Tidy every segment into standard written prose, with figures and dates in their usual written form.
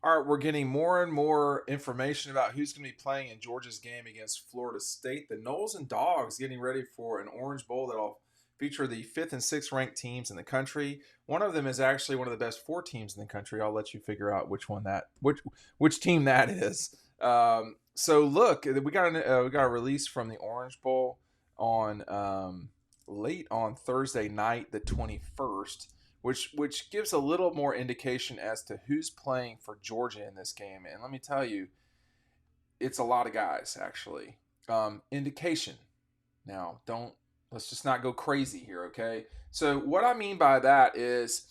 All right, we're getting more and more information about who's going to be playing in Georgia's game against Florida State. The Noles and Dogs getting ready for an Orange Bowl that'll feature the fifth and sixth ranked teams in the country. One of them is actually one of the best four teams in the country. I'll let you figure out which team that is. So look, we got a release from the Orange Bowl on late on Thursday night, the 21st, which gives a little more indication as to who's playing for Georgia in this game. And let me tell you, it's a lot of guys actually. Indication. Now, don't let's just not go crazy here, okay? So what I mean by that is,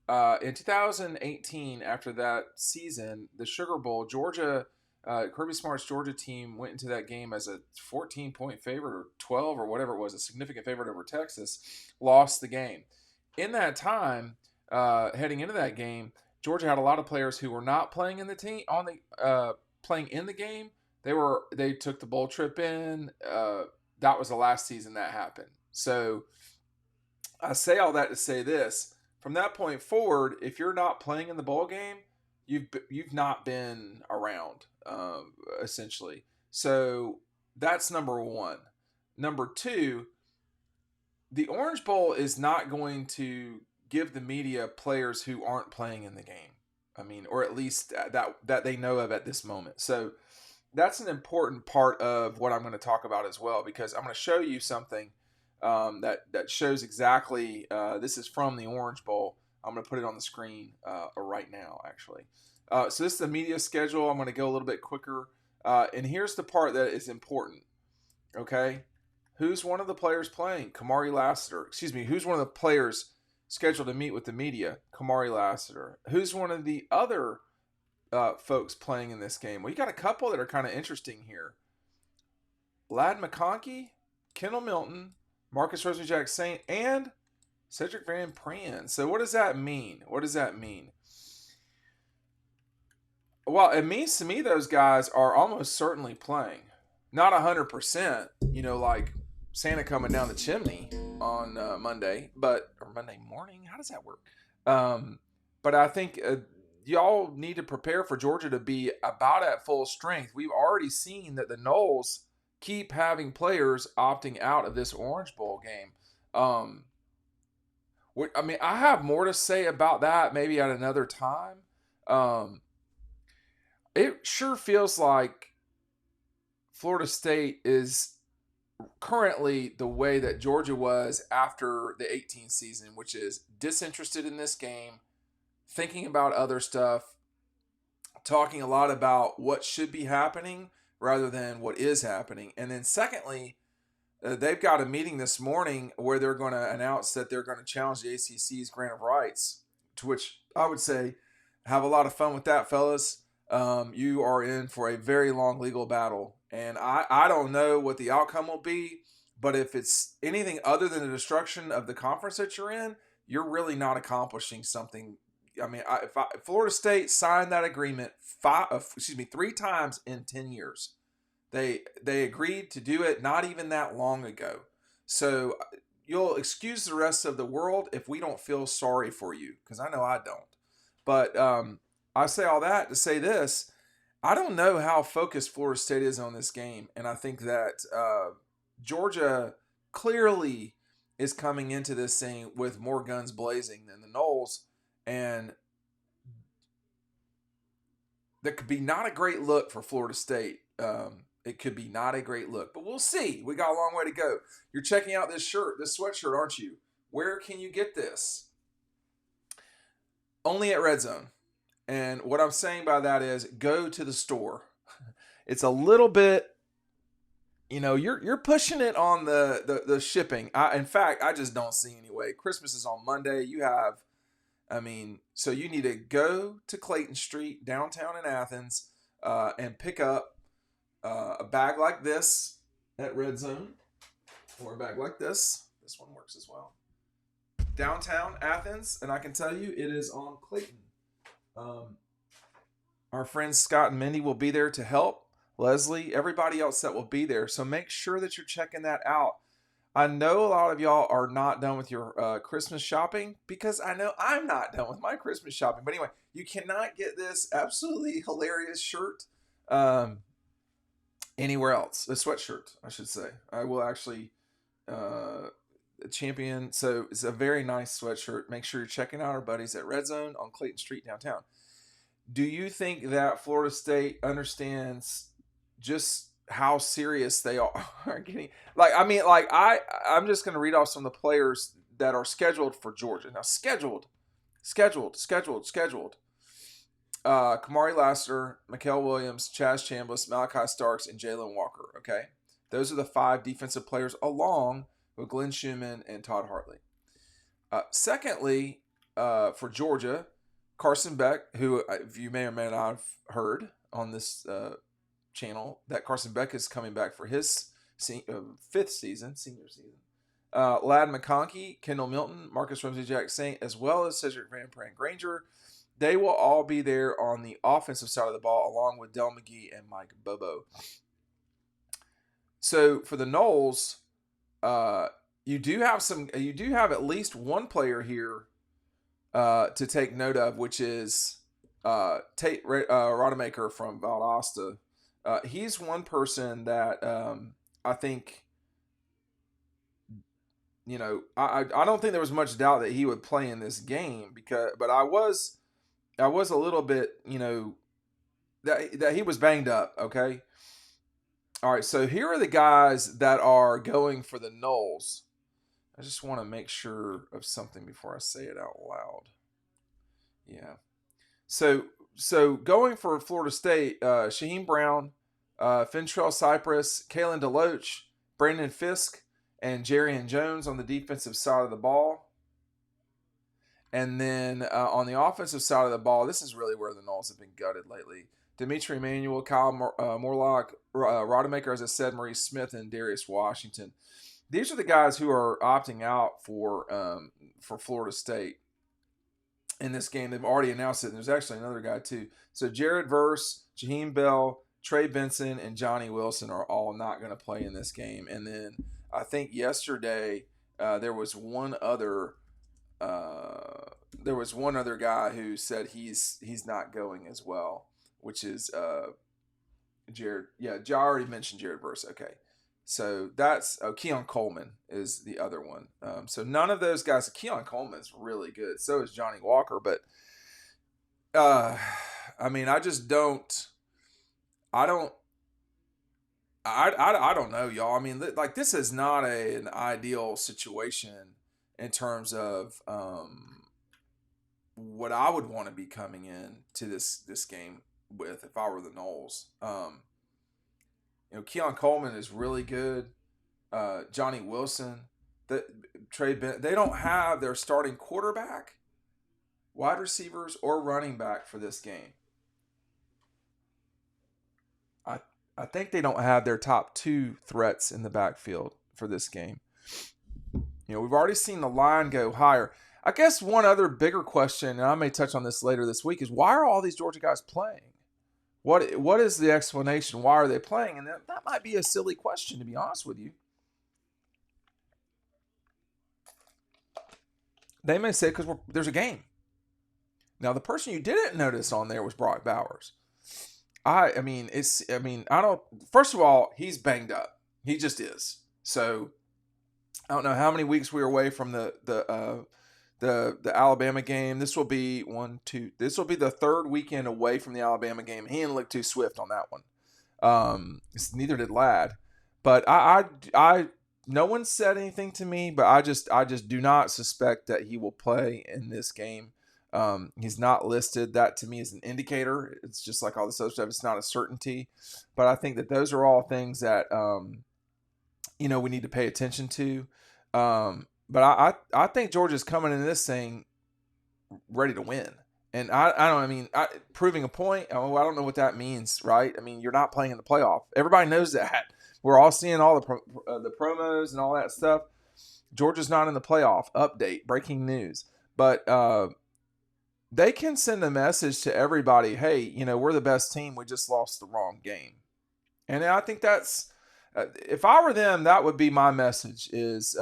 in 2018, after that season, the Sugar Bowl, Georgia. Kirby Smart's Georgia team went into that game as a 14-point favorite or 12 or whatever it was, a significant favorite over Texas, lost the game in that time, heading into that game, Georgia had a lot of players who were not playing in the team on the playing in the game. They took the bowl trip in. That was the last season that happened. So I say all that to say this: from that point forward, if you're not playing in the bowl game, you've not been around, essentially. So that's number one. Number two, the Orange Bowl is not going to give the media players who aren't playing in the game. I mean, or at least that they know of at this moment. So that's an important part of what I'm going to talk about as well, because I'm going to show you something that shows exactly. This is from the Orange Bowl. I'm going to put it on the screen right now, actually. So this is the media schedule. I'm going to go a little bit quicker, and here's the part that is important. Okay, who's one of the players playing? Kamari Lassiter. Excuse me. Who's one of the players scheduled to meet with the media? Kamari Lassiter. Who's one of the other folks playing in this game? Well, you got a couple that are kind of interesting here. Lad McConkey, Kendall Milton, Marcus Rosenjack Saint, and Cedric Van Pran. So what does that mean? What does that mean? Well, it means to me those guys are almost certainly playing. Not 100%, like Santa coming down the chimney on Monday, or Monday morning. How does that work? But I think y'all need to prepare for Georgia to be about at full strength. We've already seen that the Noles keep having players opting out of this Orange Bowl game. I mean, I have more to say about that maybe at another time. It sure feels like Florida State is currently the way that Georgia was after the 18 season, which is disinterested in this game, thinking about other stuff, talking a lot about what should be happening rather than what is happening. And then secondly, they've got a meeting this morning where they're going to announce that they're going to challenge the ACC's grant of rights, to which I would say, have a lot of fun with that, fellas. You are in for a very long legal battle. And I don't know what the outcome will be, but if it's anything other than the destruction of the conference that you're in, you're really not accomplishing something. I mean, if Florida State signed that agreement 3 times in 10 years, they agreed to do it not even that long ago. So you'll excuse the rest of the world if we don't feel sorry for you, because I know I don't. But I say all that to say this. I don't know how focused Florida State is on this game, and I think that Georgia clearly is coming into this thing with more guns blazing than the Noles, and that could be not a great look for Florida State. It could be not a great look, but we'll see. We got a long way to go. You're checking out this sweatshirt, aren't you? Where can you get this? Only at Red Zone. And what I'm saying by that is go to the store. It's a little bit, you're pushing it on the shipping. In fact, I just don't see any way. Christmas is on Monday. So you need to go to Clayton Street, downtown in Athens, and pick up a bag like this at Red Zone, or a bag like this. This one works as well. Downtown Athens, and I can tell you it is on Clayton. Our friends Scott and Mindy will be there to help. Leslie, everybody else that will be there. So make sure that you're checking that out. I know a lot of y'all are not done with your Christmas shopping because I know I'm not done with my Christmas shopping. But anyway, you cannot get this absolutely hilarious shirt um, anywhere else. A sweatshirt, I should say. I will actually uh, champion. So it's a very nice sweatshirt. Make sure you're checking out our buddies at Red Zone on Clayton Street downtown. Do you think that Florida State understands just how serious they are getting? Like, I mean, like I'm just going to read off some of the players that are scheduled for Georgia. Now, scheduled. Kamari Lassiter, Mikael Williams, Chaz Chambliss, Malachi Starks, and Jalen Walker. Okay, those are the 5 defensive players, along with Glenn Schumann and Todd Hartley. Secondly, for Georgia, Carson Beck, who you may or may not have heard on this channel, that Carson Beck is coming back for his 5th season, senior season. Lad McConkey, Kendall Milton, Marcus Ramsey, Jack Saint, as well as Cedric Van Pran Granger. They will all be there on the offensive side of the ball, along with Del McGee and Mike Bobo. So for the Noles, you do have at least one player here to take note of, which is Tate Rodemaker from Valdosta. He's one person that I think, I don't think there was much doubt that he would play in this game but I was a little bit, that he was banged up. Okay. All right. So here are the guys that are going for the Noles. I just want to make sure of something before I say it out loud. Yeah. So going for Florida State, Shaheem Brown, Fintrell Cypress, Kalen DeLoach, Brandon Fisk, and Jarian Jones on the defensive side of the ball. And then on the offensive side of the ball, this is really where the Noles have been gutted lately. Dimitri Emanuel, Kyle Morlock, Rodemaker, as I said, Maurice Smith, and Darius Washington. These are the guys who are opting out for Florida State in this game. They've already announced it, and there's actually another guy too. So Jared Verse, Jaheim Bell, Trey Benson, and Johnny Wilson are all not going to play in this game. And then I think yesterday there was one other guy who said he's not going as well, which is Jared. Yeah, I already mentioned Jared Verse. Okay. So that's Keon Coleman is the other one. So none of those guys. Keon Coleman is really good. So is Johnny Walker. But I mean, I just don't. I don't know, y'all. I mean, like, this is not an ideal situation in terms of what I would want to be coming in to this game with if I were the Noles. Keon Coleman is really good. Johnny Wilson, Trey Bent. They don't have their starting quarterback, wide receivers, or running back for this game. I think they don't have their top 2 threats in the backfield for this game. We've already seen the line go higher. I guess one other bigger question, and I may touch on this later this week, is why are all these Georgia guys playing? What is the explanation? Why are they playing? And that might be a silly question, to be honest with you. They may say because there's a game. Now, the person you didn't notice on there was Brock Bowers. I don't. First of all, he's banged up. He just is. So I don't know how many weeks we were away from the Alabama game. This will be This will be the 3rd weekend away from the Alabama game. He didn't look too swift on that one. Neither did Ladd. But I no one said anything to me. But I just do not suspect that he will play in this game. He's not listed. That to me is an indicator. It's just like all this other stuff. It's not a certainty. But I think that those are all things that we need to pay attention to. But I think Georgia's coming into this thing ready to win. And proving a point, I don't know what that means, right? I mean, you're not playing in the playoff. Everybody knows that. We're all seeing all the promos and all that stuff. Georgia's not in the playoff. Update, breaking news. But they can send a message to everybody, hey, we're the best team. We just lost the wrong game. And I think that's If I were them, that would be my message: is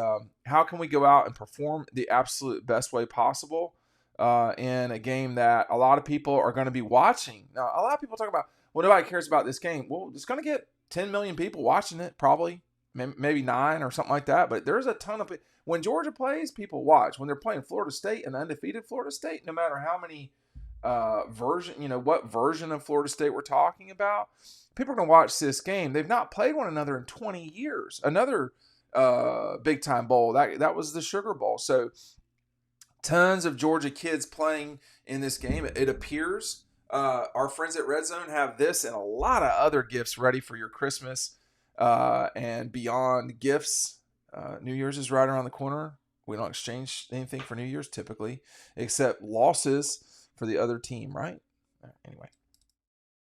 how can we go out and perform the absolute best way possible in a game that a lot of people are going to be watching. Now, a lot of people talk about, well, nobody cares about this game. Well, it's going to get 10 million people watching it, probably, maybe 9 or something like that. But there's a ton of when Georgia plays, people watch. When they're playing Florida State, an undefeated Florida State, no matter how many what version of Florida State we're talking about, people are going to watch this game. They've not played one another in 20 years. Another big time bowl, that was the Sugar Bowl. So tons of Georgia kids playing in this game. It appears our friends at Red Zone have this and a lot of other gifts ready for your Christmas and beyond gifts. New Year's is right around the corner. We don't exchange anything for New Year's typically, except losses for the other team, right? Anyway.